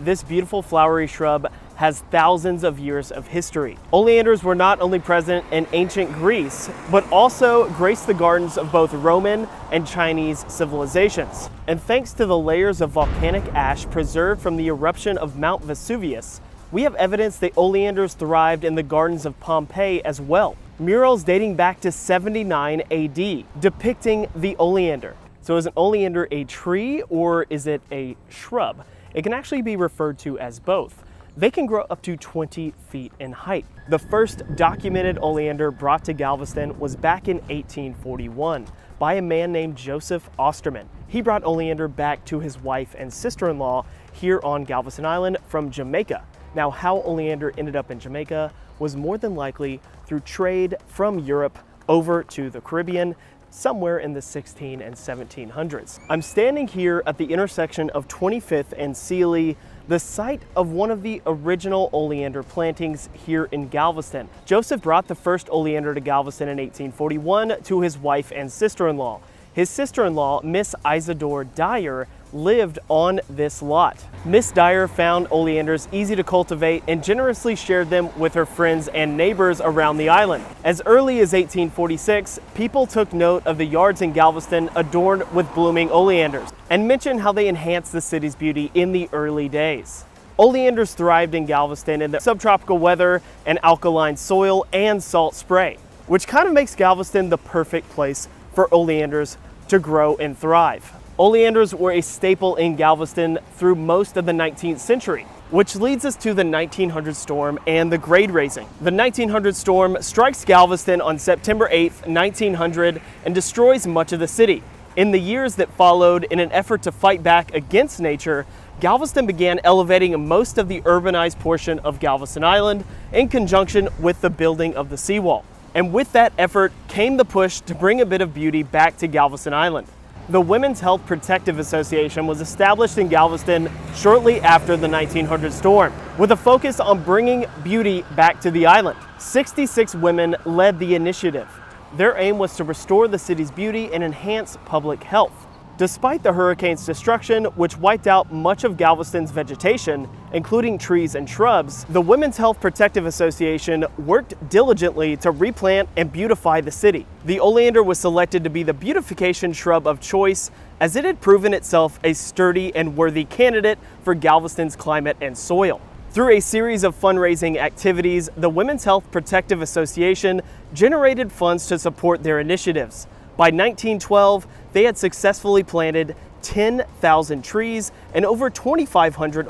This beautiful flowery shrub has thousands of years of history. Oleanders were not only present in ancient Greece, but also graced the gardens of both Roman and Chinese civilizations. And thanks to the layers of volcanic ash preserved from the eruption of Mount Vesuvius, we have evidence that oleanders thrived in the gardens of Pompeii as well. Murals dating back to 79 AD depicting the oleander. So is an oleander a tree or is it a shrub? It can actually be referred to as both. They can grow up to 20 feet in height. The first documented oleander brought to Galveston was back in 1841 by a man named Joseph Osterman. He brought oleander back to his wife and sister-in-law here on Galveston Island from Jamaica. Now, how oleander ended up in Jamaica was more than likely through trade from Europe over to the Caribbean, somewhere in the 16 and 1700s. I'm standing here at the intersection of 25th and Sealy, the site of one of the original oleander plantings here in Galveston. Joseph brought the first oleander to Galveston in 1841 to his wife and sister-in-law. His sister-in-law, Miss Isadore Dyer, lived on this lot. Miss Dyer found oleanders easy to cultivate and generously shared them with her friends and neighbors around the island. As early as 1846, people took note of the yards in Galveston adorned with blooming oleanders and mentioned how they enhanced the city's beauty in the early days. Oleanders thrived in Galveston in the subtropical weather and alkaline soil and salt spray, which kind of makes Galveston the perfect place for oleanders to grow and thrive. Oleanders were a staple in Galveston through most of the 19th century, which leads us to the 1900 storm and the grade raising. The 1900 storm strikes Galveston on September 8th, 1900, and destroys much of the city. In the years that followed, in an effort to fight back against nature, Galveston began elevating most of the urbanized portion of Galveston Island in conjunction with the building of the seawall. And with that effort came the push to bring a bit of beauty back to Galveston Island. The Women's Health Protective Association was established in Galveston shortly after the 1900 storm, with a focus on bringing beauty back to the island. 66 women led the initiative. Their aim was to restore the city's beauty and enhance public health. Despite the hurricane's destruction, which wiped out much of Galveston's vegetation, including trees and shrubs, the Women's Health Protective Association worked diligently to replant and beautify the city. The oleander was selected to be the beautification shrub of choice, as it had proven itself a sturdy and worthy candidate for Galveston's climate and soil. Through a series of fundraising activities, the Women's Health Protective Association generated funds to support their initiatives. By 1912, they had successfully planted 10,000 trees and over 2,500